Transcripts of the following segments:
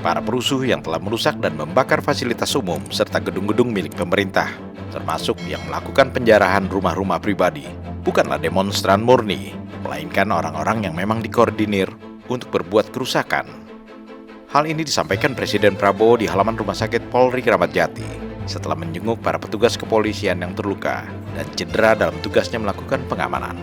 para perusuh yang telah merusak dan membakar fasilitas umum serta gedung-gedung milik pemerintah, termasuk yang melakukan penjarahan rumah-rumah pribadi, bukanlah demonstran murni, melainkan orang-orang yang memang dikoordinir untuk berbuat kerusakan. Hal ini disampaikan Presiden Prabowo di halaman Rumah Sakit Polri Kramat Jati setelah menjenguk para petugas kepolisian yang terluka dan cedera dalam tugasnya melakukan pengamanan.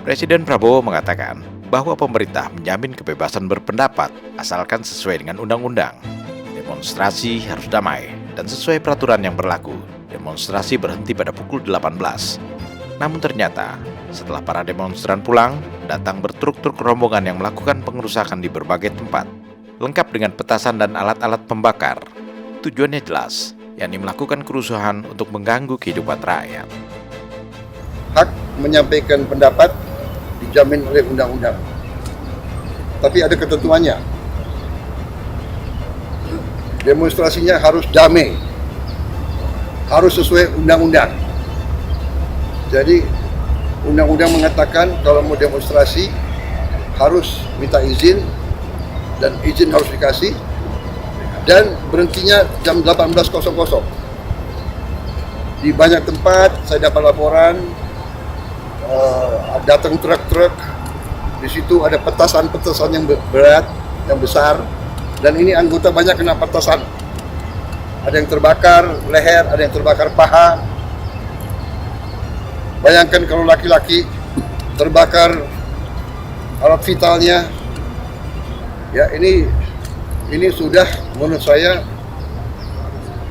Presiden Prabowo mengatakan bahwa pemerintah menjamin kebebasan berpendapat asalkan sesuai dengan undang-undang. Demonstrasi harus damai dan sesuai peraturan yang berlaku. Demonstrasi berhenti pada pukul 18. Namun ternyata, setelah para demonstran pulang, datang bertruk-truk rombongan yang melakukan pengerusakan di berbagai tempat, lengkap dengan petasan dan alat-alat pembakar. Tujuannya jelas, yakni melakukan kerusuhan untuk mengganggu kehidupan rakyat. Hak menyampaikan pendapat dijamin oleh undang-undang. Tapi ada ketentuannya. Demonstrasinya harus damai. Harus sesuai undang-undang. Jadi undang-undang mengatakan kalau mau demonstrasi harus minta izin dan izin harus dikasih dan berhentinya jam 18.00. Di banyak tempat saya dapat laporan datang truk-truk, di situ ada petasan-petasan yang berat, yang besar, dan ini anggota banyak kena petasan. Ada yang terbakar leher, ada yang terbakar paha. Bayangkan kalau laki-laki terbakar alat vitalnya, ya ini sudah menurut saya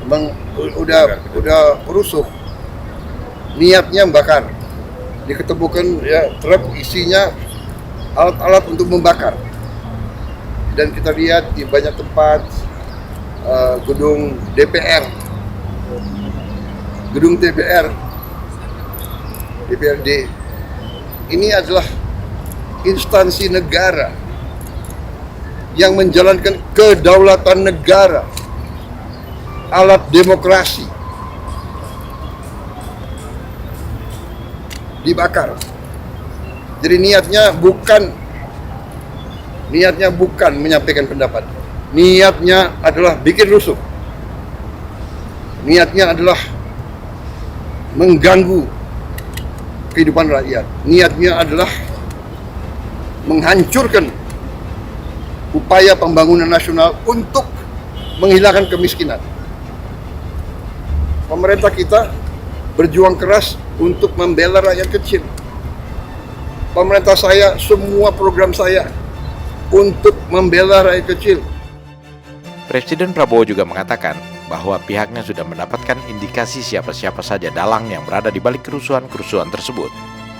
udah rusuh. Niatnya membakar. Diketemukan ya truk isinya alat-alat untuk membakar. Dan kita lihat di banyak tempat gedung DPR, gedung DPRD ini adalah instansi negara yang menjalankan kedaulatan negara, alat demokrasi, dibakar. Jadi niatnya bukan menyampaikan pendapat. Niatnya adalah bikin rusuh. Niatnya adalah mengganggu kehidupan rakyat. Niatnya adalah menghancurkan upaya pembangunan nasional untuk menghilangkan kemiskinan. Pemerintah kita berjuang keras untuk membela rakyat kecil. Pemerintah saya, semua program saya untuk membela rakyat kecil. Presiden Prabowo juga mengatakan bahwa pihaknya sudah mendapatkan indikasi siapa-siapa saja dalang yang berada di balik kerusuhan-kerusuhan tersebut.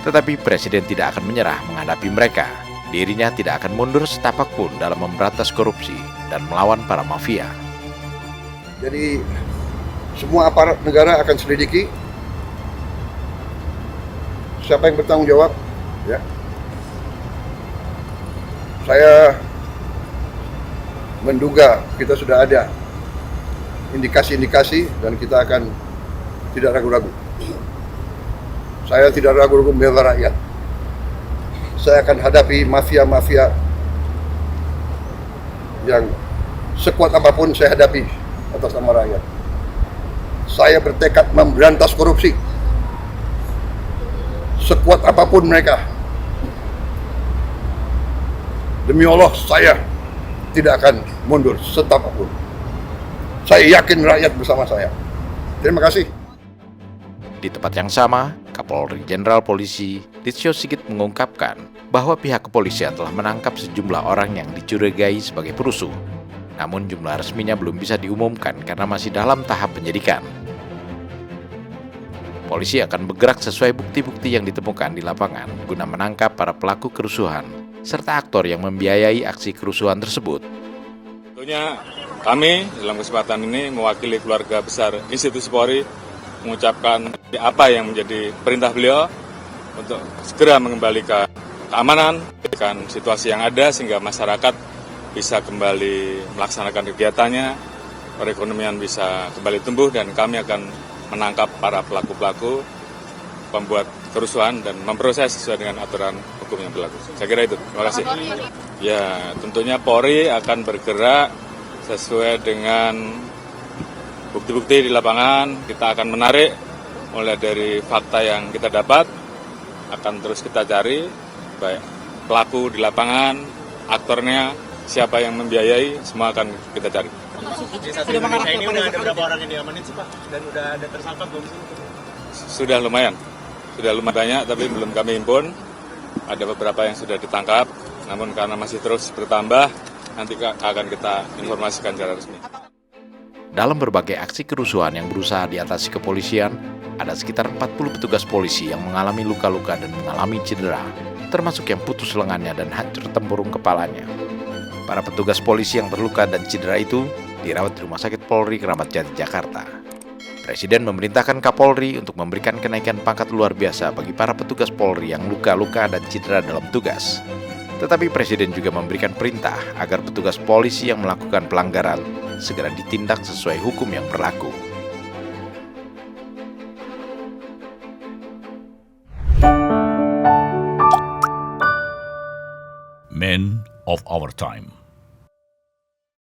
Tetapi Presiden tidak akan menyerah menghadapi mereka. Dirinya tidak akan mundur setapak pun dalam memberantas korupsi dan melawan para mafia. Jadi semua aparat negara akan selidiki siapa yang bertanggung jawab. Ya. Saya menduga kita sudah ada indikasi-indikasi dan kita akan tidak ragu-ragu. Saya tidak ragu-ragu membela rakyat. Saya akan hadapi mafia-mafia yang sekuat apapun saya hadapi atas nama rakyat. Saya bertekad memberantas korupsi. Sekuat apapun mereka. Demi Allah, saya tidak akan mundur setapak pun. Saya yakin rakyat bersama saya. Terima kasih. Di tempat yang sama, Kapolri Jenderal Polisi Listio Sigit mengungkapkan bahwa pihak kepolisian telah menangkap sejumlah orang yang dicurigai sebagai perusuh. Namun jumlah resminya belum bisa diumumkan karena masih dalam tahap penyidikan. Polisi akan bergerak sesuai bukti-bukti yang ditemukan di lapangan guna menangkap para pelaku kerusuhan serta aktor yang membiayai aksi kerusuhan tersebut. Tentunya kami dalam kesempatan ini mewakili keluarga besar institusi Polri mengucapkan apa yang menjadi perintah beliau untuk segera mengembalikan keamanan, mengembalikan situasi yang ada sehingga masyarakat bisa kembali melaksanakan kegiatannya, perekonomian bisa kembali tumbuh dan kami akan menangkap para pelaku-pelaku pembuat kerusuhan dan memproses sesuai dengan aturan hukum yang berlaku. Saya kira itu. Terima kasih. Ya, tentunya Polri akan bergerak sesuai dengan bukti-bukti di lapangan. Kita akan menarik mulai dari fakta yang kita dapat, akan terus kita cari, baik pelaku di lapangan, aktornya, siapa yang membiayai, semua akan kita cari. Di Indonesia ini udah ada berapa orang yang diamanin sih Pak? Dan udah ada tersangka belum sih? Sudah lumayan banyak, tapi belum kami himpun. Ada beberapa yang sudah ditangkap, namun karena masih terus bertambah, nanti akan kita informasikan secara resmi. Dalam berbagai aksi kerusuhan yang berusaha diatasi kepolisian, ada sekitar 40 petugas polisi yang mengalami luka-luka dan mengalami cedera, termasuk yang putus lengannya dan hancur tempurung kepalanya. Para petugas polisi yang terluka dan cedera itu dirawat di Rumah Sakit Polri Kramat Jati, Jakarta. Presiden memerintahkan Kapolri untuk memberikan kenaikan pangkat luar biasa bagi para petugas Polri yang luka-luka dan cedera dalam tugas. Tetapi Presiden juga memberikan perintah agar petugas polisi yang melakukan pelanggaran segera ditindak sesuai hukum yang berlaku. Men of our time.